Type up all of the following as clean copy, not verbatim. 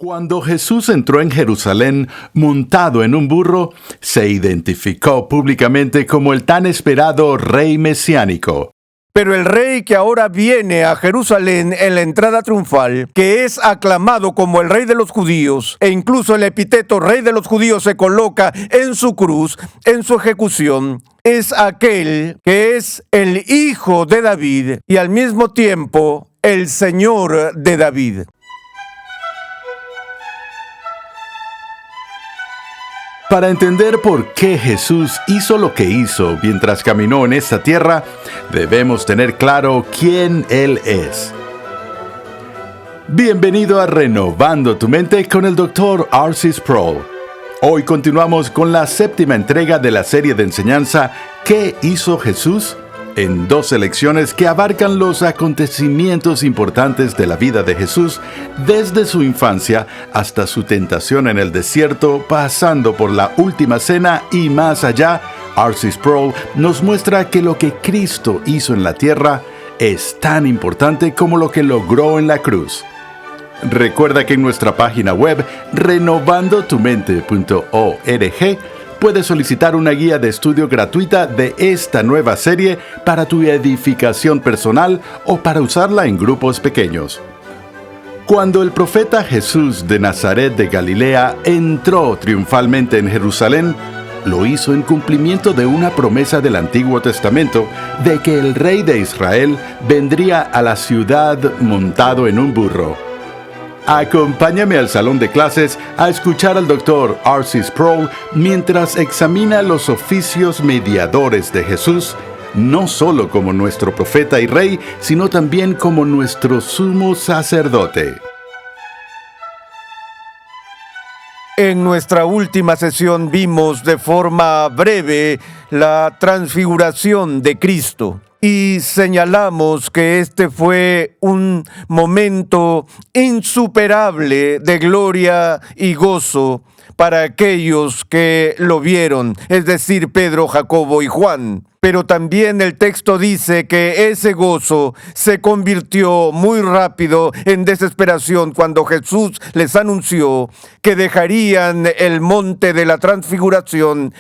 Cuando Jesús entró en Jerusalén montado en un burro, se identificó públicamente como el tan esperado rey mesiánico. Pero el rey que ahora viene a Jerusalén en la entrada triunfal, que es aclamado como el rey de los judíos, e incluso el epíteto rey de los judíos se coloca en su cruz, en su ejecución, es aquel que es el hijo de David y al mismo tiempo el Señor de David. Para entender por qué Jesús hizo lo que hizo mientras caminó en esta tierra, debemos tener claro quién Él es. Bienvenido a Renovando tu Mente con el Dr. R.C. Sproul. Hoy continuamos con la séptima entrega de la serie de enseñanza ¿Qué hizo Jesús?, en 2 lecciones que abarcan los acontecimientos importantes de la vida de Jesús desde su infancia hasta su tentación en el desierto, pasando por la última cena y más allá. R.C. Sproul nos muestra que lo que Cristo hizo en la tierra es tan importante como lo que logró en la cruz. Recuerda que en nuestra página web renovandotumente.org puedes solicitar una guía de estudio gratuita de esta nueva serie para tu edificación personal o para usarla en grupos pequeños. Cuando el profeta Jesús de Nazaret de Galilea entró triunfalmente en Jerusalén, lo hizo en cumplimiento de una promesa del Antiguo Testamento de que el rey de Israel vendría a la ciudad montado en un burro. Acompáñame al salón de clases a escuchar al Dr. R.C. Sproul mientras examina los oficios mediadores de Jesús, no solo como nuestro profeta y rey, sino también como nuestro sumo sacerdote. En nuestra última sesión vimos de forma breve la transfiguración de Cristo. Y señalamos que este fue un momento insuperable de gloria y gozo para aquellos que lo vieron, es decir, Pedro, Jacobo y Juan. Pero también el texto dice que ese gozo se convirtió muy rápido en desesperación cuando Jesús les anunció que dejarían el monte de la transfiguración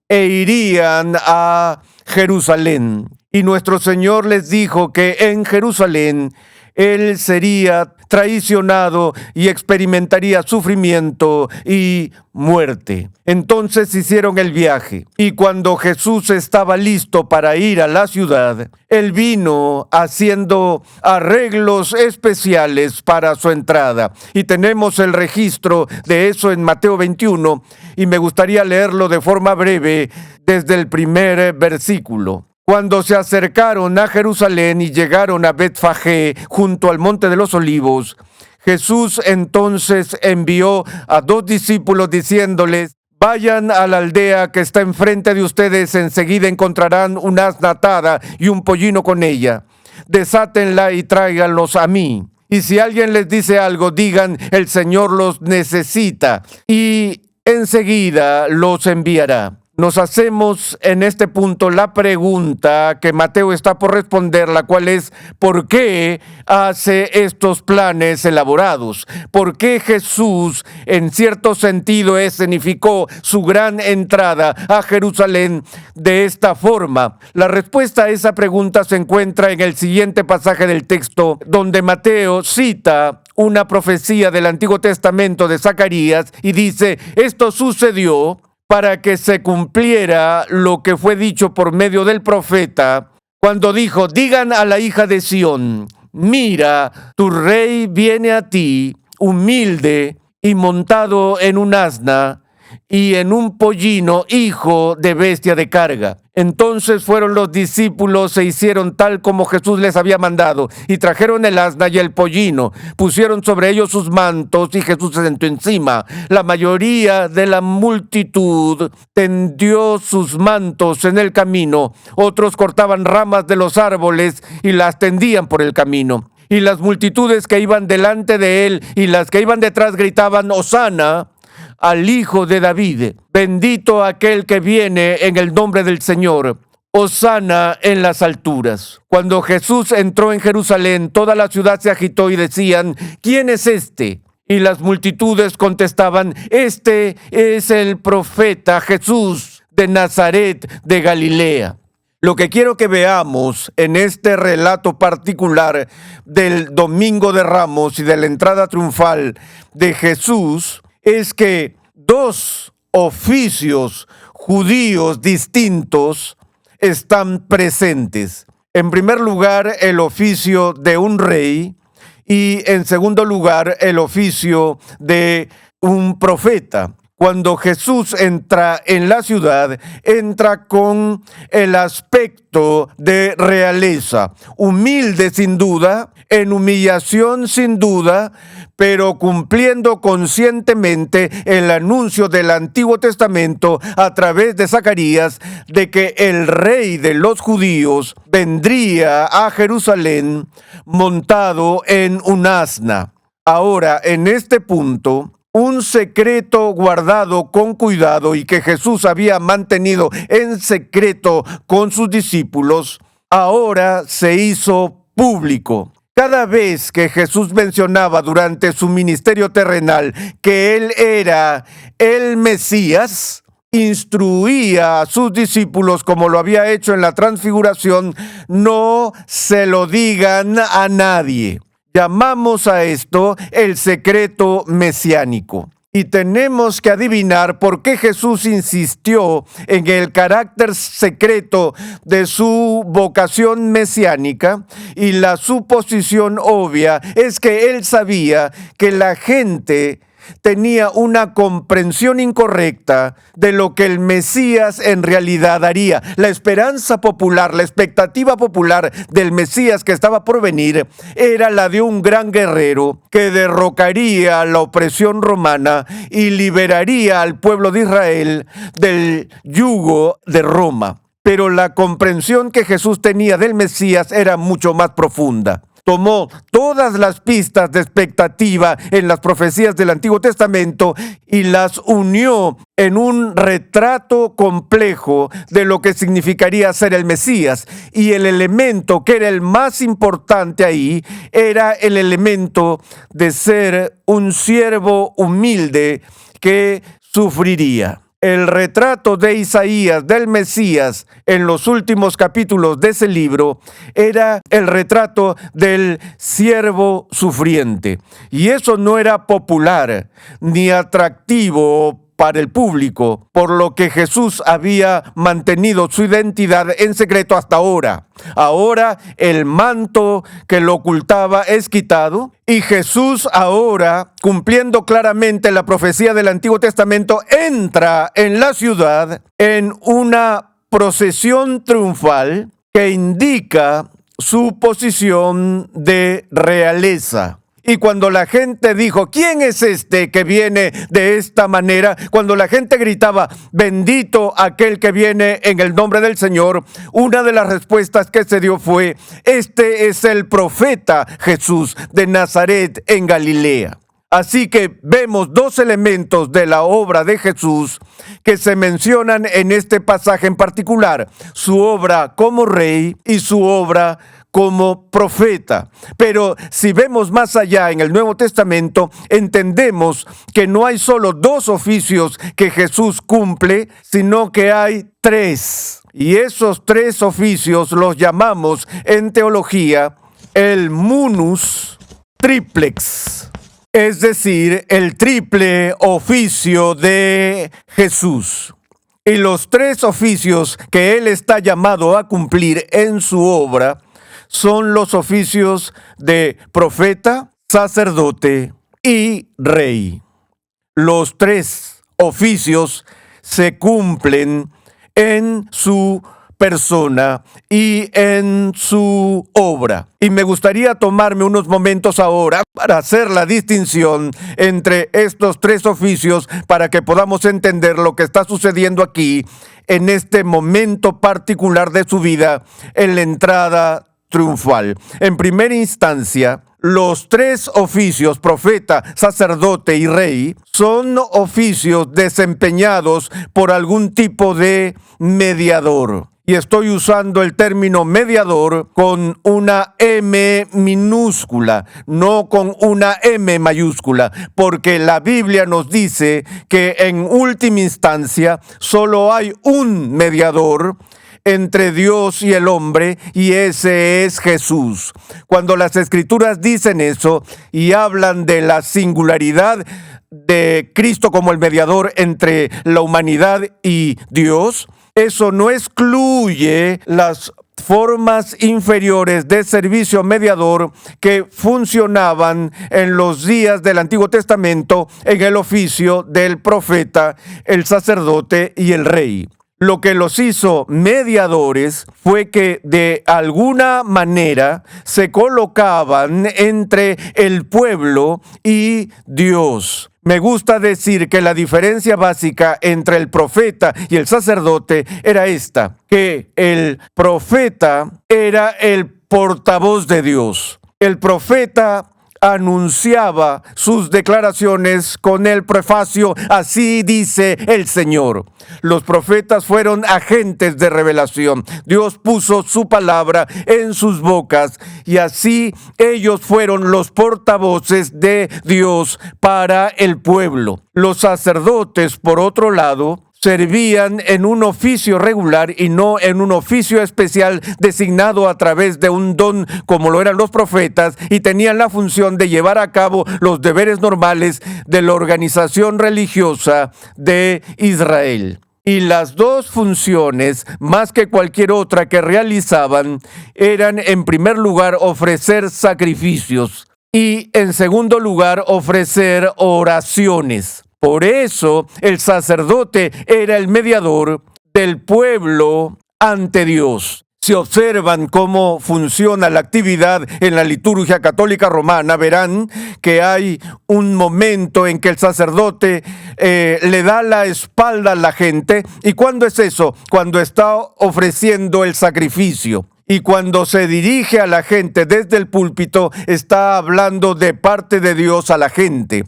e irían a Jerusalén. Y nuestro Señor les dijo que en Jerusalén Él sería traicionado y experimentaría sufrimiento y muerte. Entonces hicieron el viaje. Y cuando Jesús estaba listo para ir a la ciudad, Él vino haciendo arreglos especiales para su entrada. Y tenemos el registro de eso en Mateo 21, y me gustaría leerlo de forma breve desde el primer versículo. Cuando se acercaron a Jerusalén y llegaron a Betfagé, junto al Monte de los Olivos, Jesús entonces envió a 2 discípulos diciéndoles: vayan a la aldea que está enfrente de ustedes, enseguida encontrarán una asna atada y un pollino con ella. Desátenla y tráiganlos a mí. Y si alguien les dice algo, digan: el Señor los necesita, y enseguida los enviará. Nos hacemos en este punto la pregunta que Mateo está por responder, la cual es: ¿por qué hace estos planes elaborados? ¿Por qué Jesús, en cierto sentido, escenificó su gran entrada a Jerusalén de esta forma? La respuesta a esa pregunta se encuentra en el siguiente pasaje del texto, donde Mateo cita una profecía del Antiguo Testamento de Zacarías y dice: esto sucedió para que se cumpliera lo que fue dicho por medio del profeta, cuando dijo: digan a la hija de Sión, mira, tu rey viene a ti, humilde y montado en un asna y en un pollino, hijo de bestia de carga. Entonces fueron los discípulos e hicieron tal como Jesús les había mandado, y trajeron el asna y el pollino, pusieron sobre ellos sus mantos, y Jesús se sentó encima. La mayoría de la multitud tendió sus mantos en el camino, otros cortaban ramas de los árboles y las tendían por el camino. Y las multitudes que iban delante de él y las que iban detrás gritaban: Hosana al Hijo de David, bendito aquel que viene en el nombre del Señor, Hosana en las alturas. Cuando Jesús entró en Jerusalén, toda la ciudad se agitó y decían: ¿quién es este? Y las multitudes contestaban: este es el profeta Jesús de Nazaret de Galilea. Lo que quiero que veamos en este relato particular del Domingo de Ramos y de la entrada triunfal de Jesús es que dos oficios judíos distintos están presentes. En primer lugar, el oficio de un rey, y en segundo lugar, el oficio de un profeta. Cuando Jesús entra en la ciudad, entra con el aspecto de realeza, humilde sin duda, en humillación sin duda, pero cumpliendo conscientemente el anuncio del Antiguo Testamento a través de Zacarías de que el rey de los judíos vendría a Jerusalén montado en un asna. Ahora, en este punto, un secreto guardado con cuidado y que Jesús había mantenido en secreto con sus discípulos, ahora se hizo público. Cada vez que Jesús mencionaba durante su ministerio terrenal que Él era el Mesías, instruía a sus discípulos, como lo había hecho en la transfiguración: no se lo digan a nadie. Llamamos a esto el secreto mesiánico. Y tenemos que adivinar por qué Jesús insistió en el carácter secreto de su vocación mesiánica, y la suposición obvia es que él sabía que la gente tenía una comprensión incorrecta de lo que el Mesías en realidad haría. La esperanza popular, la expectativa popular del Mesías que estaba por venir era la de un gran guerrero que derrocaría la opresión romana y liberaría al pueblo de Israel del yugo de Roma. Pero la comprensión que Jesús tenía del Mesías era mucho más profunda. Tomó todas las pistas de expectativa en las profecías del Antiguo Testamento y las unió en un retrato complejo de lo que significaría ser el Mesías. Y el elemento que era el más importante ahí era el elemento de ser un siervo humilde que sufriría. El retrato de Isaías del Mesías en los últimos capítulos de ese libro era el retrato del siervo sufriente. Y eso no era popular ni atractivo para el público, por lo que Jesús había mantenido su identidad en secreto hasta ahora. Ahora el manto que lo ocultaba es quitado, y Jesús ahora, cumpliendo claramente la profecía del Antiguo Testamento, entra en la ciudad en una procesión triunfal que indica su posición de realeza. Y cuando la gente dijo: ¿quién es este que viene de esta manera? Cuando la gente gritaba: bendito aquel que viene en el nombre del Señor, una de las respuestas que se dio fue: este es el profeta Jesús de Nazaret en Galilea. Así que vemos dos elementos de la obra de Jesús que se mencionan en este pasaje en particular: su obra como rey y su obra como profeta. Pero si vemos más allá en el Nuevo Testamento, entendemos que no hay solo dos oficios que Jesús cumple, sino que hay tres. Y esos tres oficios los llamamos en teología el munus triplex, es decir, el triple oficio de Jesús. Y los tres oficios que Él está llamado a cumplir en su obra son los oficios de profeta, sacerdote y rey. Los tres oficios se cumplen en su persona y en su obra. Y me gustaría tomarme unos momentos ahora para hacer la distinción entre estos tres oficios para que podamos entender lo que está sucediendo aquí en este momento particular de su vida, en la entrada triunfal. En primera instancia, los tres oficios, profeta, sacerdote y rey, son oficios desempeñados por algún tipo de mediador. Y estoy usando el término mediador con una M minúscula, no con una M mayúscula, porque la Biblia nos dice que en última instancia solo hay un mediador entre Dios y el hombre, y ese es Jesús. Cuando las Escrituras dicen eso y hablan de la singularidad de Cristo como el mediador entre la humanidad y Dios, eso no excluye las formas inferiores de servicio mediador que funcionaban en los días del Antiguo Testamento en el oficio del profeta, el sacerdote y el rey. Lo que los hizo mediadores fue que de alguna manera se colocaban entre el pueblo y Dios. Me gusta decir que la diferencia básica entre el profeta y el sacerdote era esta, que el profeta era el portavoz de Dios. El profeta anunciaba sus declaraciones con el prefacio, así dice el Señor. Los profetas fueron agentes de revelación. Dios puso su palabra en sus bocas y así ellos fueron los portavoces de Dios para el pueblo. Los sacerdotes, por otro lado, servían en un oficio regular y no en un oficio especial designado a través de un don como lo eran los profetas, y tenían la función de llevar a cabo los deberes normales de la organización religiosa de Israel. Y las dos funciones, más que cualquier otra que realizaban, eran en primer lugar ofrecer sacrificios y en segundo lugar ofrecer oraciones. Por eso el sacerdote era el mediador del pueblo ante Dios. Si observan cómo funciona la actividad en la liturgia católica romana, verán que hay un momento en que el sacerdote le da la espalda a la gente. ¿Y cuándo es eso? Cuando está ofreciendo el sacrificio. Y cuando se dirige a la gente desde el púlpito, está hablando de parte de Dios a la gente.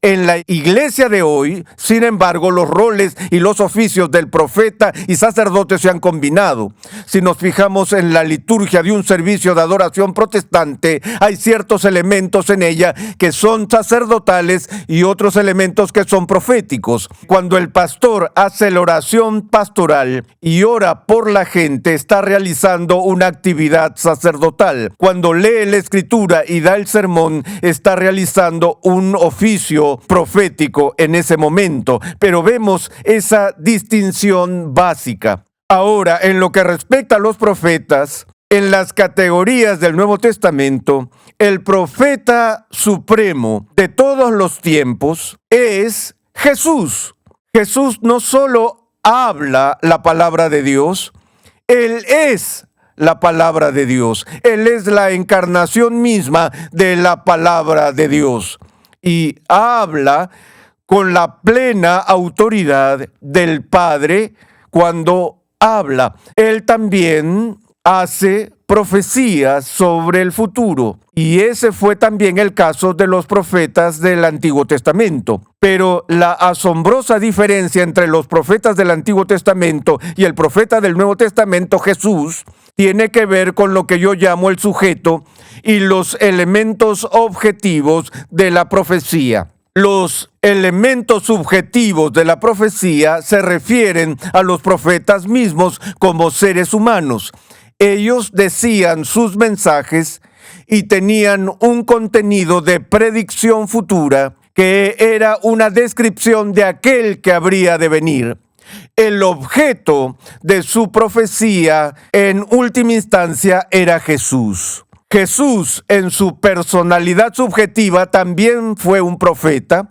En la iglesia de hoy, sin embargo, los roles y los oficios del profeta y sacerdote se han combinado. Si nos fijamos en la liturgia de un servicio de adoración protestante, hay ciertos elementos en ella que son sacerdotales y otros elementos que son proféticos. Cuando el pastor hace la oración pastoral y ora por la gente, está realizando una actividad sacerdotal. Cuando lee la escritura y da el sermón, está realizando un oficio profético en ese momento. Pero vemos esa distinción básica. Ahora, en lo que respecta a los profetas, en las categorías del Nuevo Testamento, el profeta supremo de todos los tiempos es Jesús. Jesús no solo habla la palabra de Dios, Él es la palabra de Dios. Él es la encarnación misma de la palabra de Dios y habla con la plena autoridad del Padre cuando habla. Él también hace profecías sobre el futuro, y ese fue también el caso de los profetas del Antiguo Testamento. Pero la asombrosa diferencia entre los profetas del Antiguo Testamento y el profeta del Nuevo Testamento, Jesús, tiene que ver con lo que yo llamo el sujeto y los elementos objetivos de la profecía. Los elementos subjetivos de la profecía se refieren a los profetas mismos como seres humanos. Ellos decían sus mensajes y tenían un contenido de predicción futura que era una descripción de aquel que habría de venir. El objeto de su profecía en última instancia era Jesús. Jesús, en su personalidad subjetiva, también fue un profeta,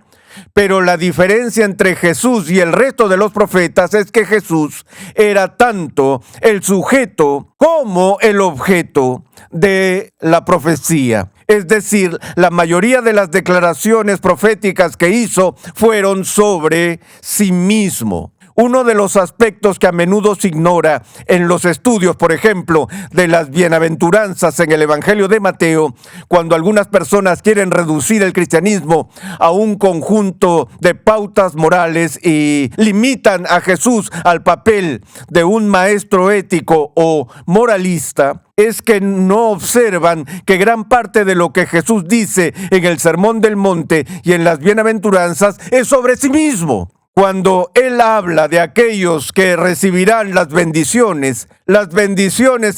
pero la diferencia entre Jesús y el resto de los profetas es que Jesús era tanto el sujeto como el objeto de la profecía. Es decir, la mayoría de las declaraciones proféticas que hizo fueron sobre sí mismo. Uno de los aspectos que a menudo se ignora en los estudios, por ejemplo, de las bienaventuranzas en el Evangelio de Mateo, cuando algunas personas quieren reducir el cristianismo a un conjunto de pautas morales y limitan a Jesús al papel de un maestro ético o moralista, es que no observan que gran parte de lo que Jesús dice en el Sermón del Monte y en las bienaventuranzas es sobre sí mismo. Cuando Él habla de aquellos que recibirán las bendiciones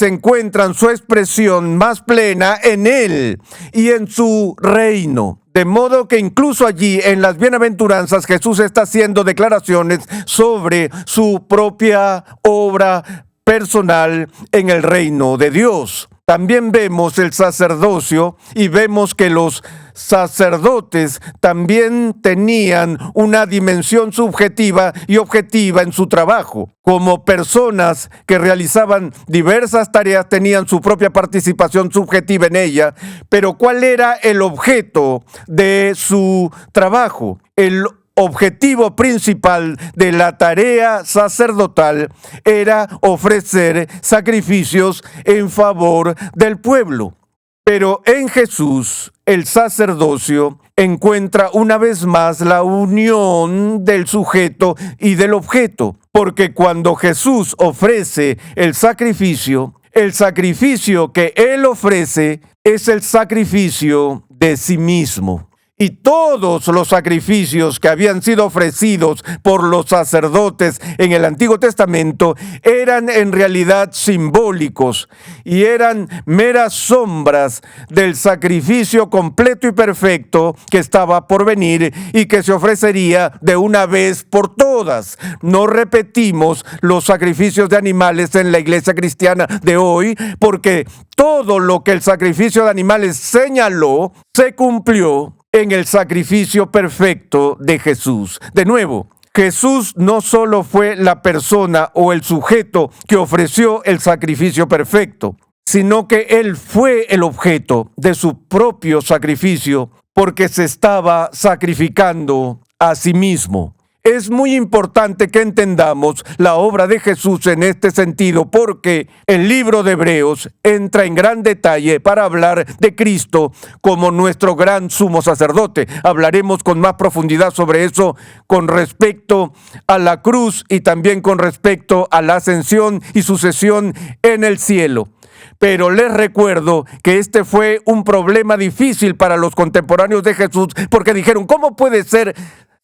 encuentran su expresión más plena en Él y en su reino. De modo que incluso allí en las bienaventuranzas Jesús está haciendo declaraciones sobre su propia obra personal en el reino de Dios. También vemos el sacerdocio y vemos que los sacerdotes también tenían una dimensión subjetiva y objetiva en su trabajo. Como personas que realizaban diversas tareas, tenían su propia participación subjetiva en ella, pero ¿cuál era el objeto de su trabajo? El objetivo principal de la tarea sacerdotal era ofrecer sacrificios en favor del pueblo. Pero en Jesús, el sacerdocio encuentra una vez más la unión del sujeto y del objeto, porque cuando Jesús ofrece el sacrificio que Él ofrece es el sacrificio de sí mismo. Y todos los sacrificios que habían sido ofrecidos por los sacerdotes en el Antiguo Testamento eran en realidad simbólicos y eran meras sombras del sacrificio completo y perfecto que estaba por venir y que se ofrecería de una vez por todas. No repetimos los sacrificios de animales en la iglesia cristiana de hoy porque todo lo que el sacrificio de animales señaló se cumplió en el sacrificio perfecto de Jesús. De nuevo, Jesús no solo fue la persona o el sujeto que ofreció el sacrificio perfecto, sino que Él fue el objeto de su propio sacrificio porque se estaba sacrificando a sí mismo. Es muy importante que entendamos la obra de Jesús en este sentido porque el libro de Hebreos entra en gran detalle para hablar de Cristo como nuestro gran sumo sacerdote. Hablaremos con más profundidad sobre eso con respecto a la cruz y también con respecto a la ascensión y sucesión en el cielo. Pero les recuerdo que este fue un problema difícil para los contemporáneos de Jesús porque dijeron, ¿cómo puede ser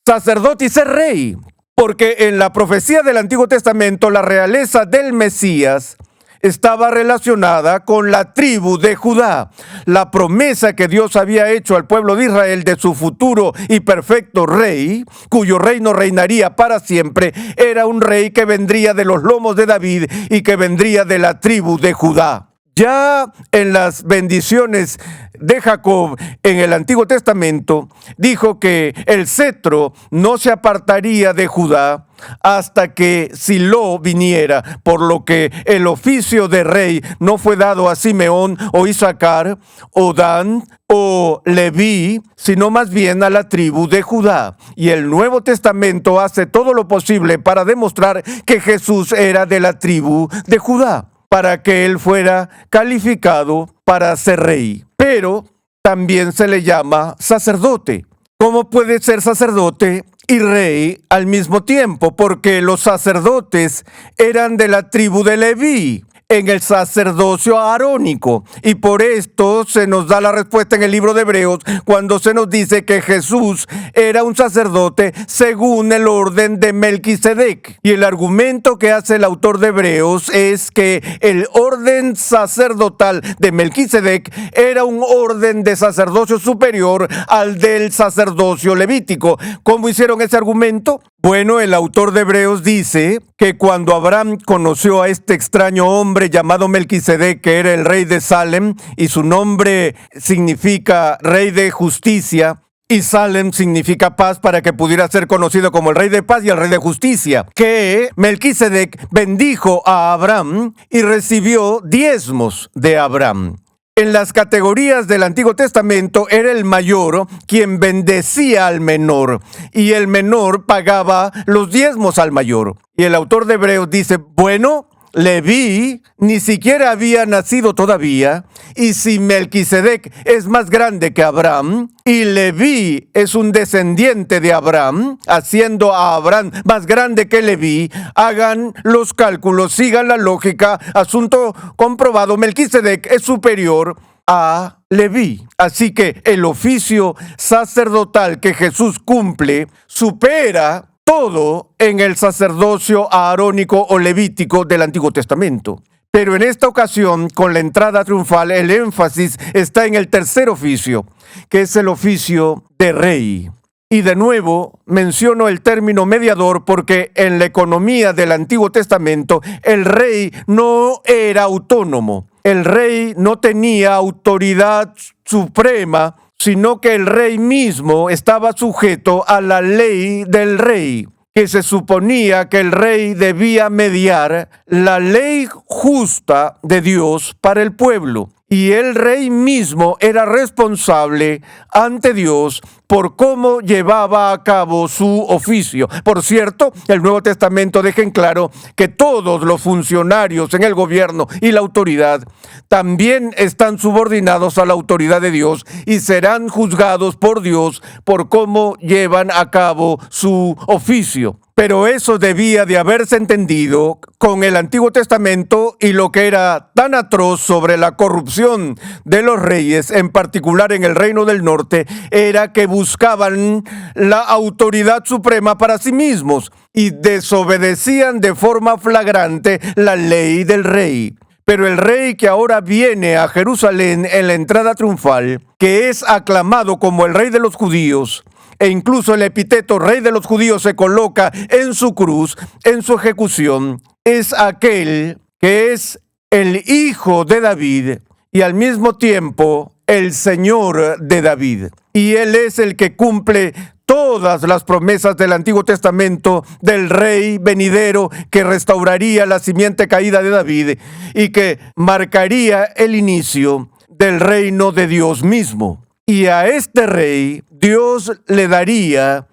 sacerdote y ser rey? Porque en la profecía del Antiguo Testamento la realeza del Mesías estaba relacionada con la tribu de Judá. La promesa que Dios había hecho al pueblo de Israel de su futuro y perfecto rey, cuyo reino reinaría para siempre, era un rey que vendría de los lomos de David y que vendría de la tribu de Judá. Ya en las bendiciones de Jacob en el Antiguo Testamento, dijo que el cetro no se apartaría de Judá hasta que Silo viniera, por lo que el oficio de rey no fue dado a Simeón o Isaacar o Dan o Leví, sino más bien a la tribu de Judá. Y el Nuevo Testamento hace todo lo posible para demostrar que Jesús era de la tribu de Judá, para que él fuera calificado para ser rey. Pero también se le llama sacerdote. ¿Cómo puede ser sacerdote y rey al mismo tiempo? Porque los sacerdotes eran de la tribu de Leví en el sacerdocio arónico. Y por esto se nos da la respuesta en el libro de Hebreos cuando se nos dice que Jesús era un sacerdote según el orden de Melquisedec. Y el argumento que hace el autor de Hebreos es que el orden sacerdotal de Melquisedec era un orden de sacerdocio superior al del sacerdocio levítico. ¿Cómo hicieron ese argumento? Bueno, el autor de Hebreos dice que cuando Abraham conoció a este extraño hombre llamado Melquisedec, que era el rey de Salem, y su nombre significa rey de justicia, y Salem significa paz, para que pudiera ser conocido como el rey de paz y el rey de justicia, que Melquisedec bendijo a Abraham y recibió diezmos de Abraham. En las categorías del Antiguo Testamento era el mayor quien bendecía al menor y el menor pagaba los diezmos al mayor. Y el autor de Hebreos dice, bueno, Leví ni siquiera había nacido todavía, y si Melquisedec es más grande que Abraham, y Leví es un descendiente de Abraham, haciendo a Abraham más grande que Leví, hagan los cálculos, sigan la lógica, asunto comprobado, Melquisedec es superior a Leví. Así que el oficio sacerdotal que Jesús cumple supera todo en el sacerdocio aarónico o levítico del Antiguo Testamento. Pero en esta ocasión, con la entrada triunfal, el énfasis está en el tercer oficio, que es el oficio de rey. Y de nuevo menciono el término mediador porque en la economía del Antiguo Testamento el rey no era autónomo. El rey no tenía autoridad suprema, sino que el rey mismo estaba sujeto a la ley del rey, que se suponía que el rey debía mediar la ley justa de Dios para el pueblo. Y el rey mismo era responsable ante Dios por cómo llevaba a cabo su oficio. Por cierto, el Nuevo Testamento deja en claro que todos los funcionarios en el gobierno y la autoridad también están subordinados a la autoridad de Dios y serán juzgados por Dios por cómo llevan a cabo su oficio. Pero eso debía de haberse entendido con el Antiguo Testamento y lo que era tan atroz sobre la corrupción de los reyes, en particular en el Reino del Norte, era que buscaban la autoridad suprema para sí mismos y desobedecían de forma flagrante la ley del rey. Pero el rey que ahora viene a Jerusalén en la entrada triunfal, que es aclamado como el rey de los judíos, e incluso el epíteto rey de los judíos se coloca en su cruz, en su ejecución, es aquel que es el hijo de David y al mismo tiempo el Señor de David. Y él es el que cumple todas las promesas del Antiguo Testamento del rey venidero que restauraría la simiente caída de David y que marcaría el inicio del reino de Dios mismo. Y a este rey Dios le daría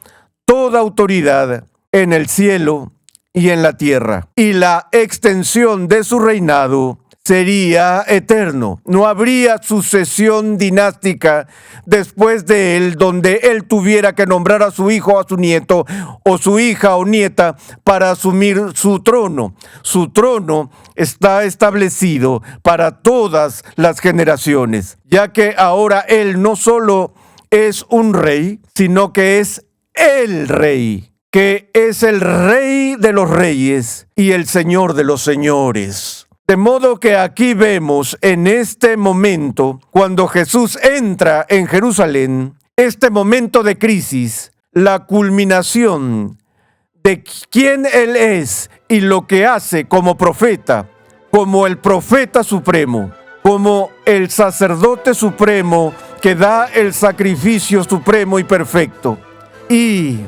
toda autoridad en el cielo y en la tierra. Y la extensión de su reinado sería eterno. No habría sucesión dinástica después de él, donde él tuviera que nombrar a su hijo o a su nieto, o su hija o nieta, para asumir su trono. Su trono está establecido para todas las generaciones, ya que ahora él no solo es un rey, sino que es el rey, que es el rey de los reyes y el señor de los señores. De modo que aquí vemos en este momento, cuando Jesús entra en Jerusalén, este momento de crisis, la culminación de quién Él es y lo que hace como profeta, como el profeta supremo, como el sacerdote supremo que da el sacrificio supremo y perfecto, y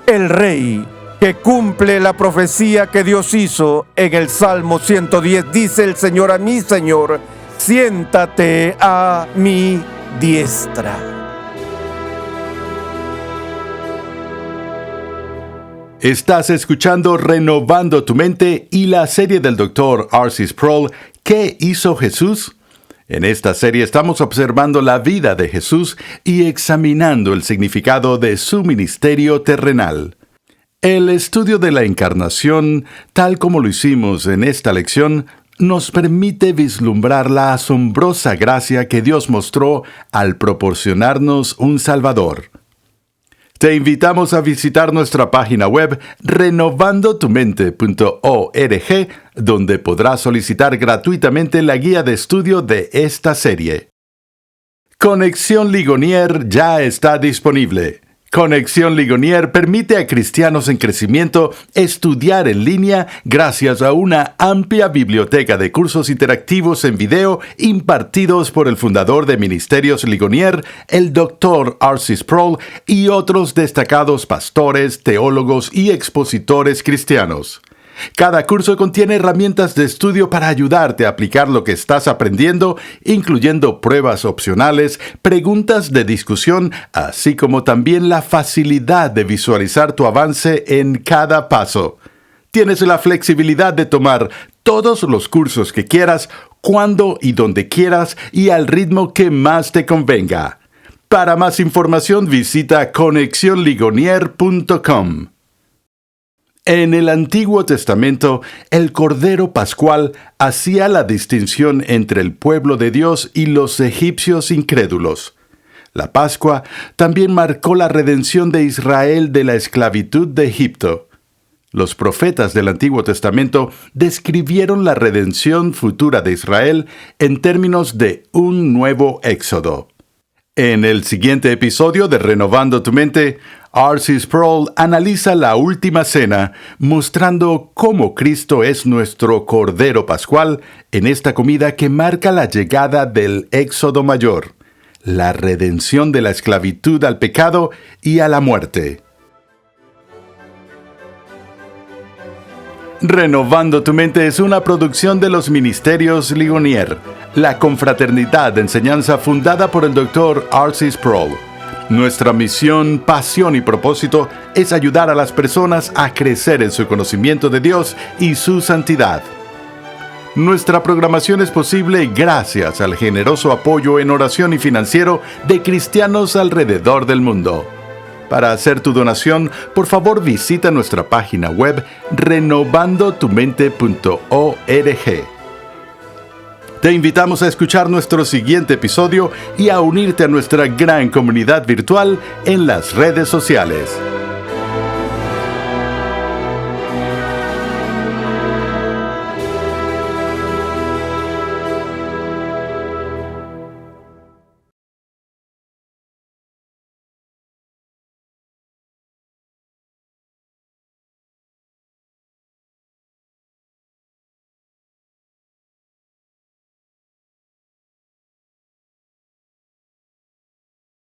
el rey que cumple la profecía que Dios hizo en el Salmo 110. Dice el Señor a mi Señor, siéntate a mi diestra. Estás escuchando Renovando tu Mente y la serie del Dr. R.C. Sproul, ¿Qué hizo Jesús? En esta serie estamos observando la vida de Jesús y examinando el significado de su ministerio terrenal. El estudio de la encarnación, tal como lo hicimos en esta lección, nos permite vislumbrar la asombrosa gracia que Dios mostró al proporcionarnos un Salvador. Te invitamos a visitar nuestra página web renovandotumente.org, donde podrás solicitar gratuitamente la guía de estudio de esta serie. Conexión Ligonier ya está disponible. Conexión Ligonier permite a cristianos en crecimiento estudiar en línea gracias a una amplia biblioteca de cursos interactivos en video impartidos por el fundador de Ministerios Ligonier, el Dr. R.C. Sproul, y otros destacados pastores, teólogos y expositores cristianos. Cada curso contiene herramientas de estudio para ayudarte a aplicar lo que estás aprendiendo, incluyendo pruebas opcionales, preguntas de discusión, así como también la facilidad de visualizar tu avance en cada paso. Tienes la flexibilidad de tomar todos los cursos que quieras, cuando y donde quieras y al ritmo que más te convenga. Para más información visita conexionligonier.com. En el Antiguo Testamento, el Cordero Pascual hacía la distinción entre el pueblo de Dios y los egipcios incrédulos. La Pascua también marcó la redención de Israel de la esclavitud de Egipto. Los profetas del Antiguo Testamento describieron la redención futura de Israel en términos de un nuevo éxodo. En el siguiente episodio de Renovando tu Mente, R.C. Sproul analiza la última cena, mostrando cómo Cristo es nuestro Cordero Pascual en esta comida que marca la llegada del Éxodo Mayor, la redención de la esclavitud al pecado y a la muerte. Renovando tu Mente es una producción de los Ministerios Ligonier, la confraternidad de enseñanza fundada por el Dr. R.C. Sproul. Nuestra misión, pasión y propósito es ayudar a las personas a crecer en su conocimiento de Dios y su santidad. Nuestra programación es posible gracias al generoso apoyo en oración y financiero de cristianos alrededor del mundo. Para hacer tu donación, por favor visita nuestra página web renovandotumente.org. Te invitamos a escuchar nuestro siguiente episodio y a unirte a nuestra gran comunidad virtual en las redes sociales.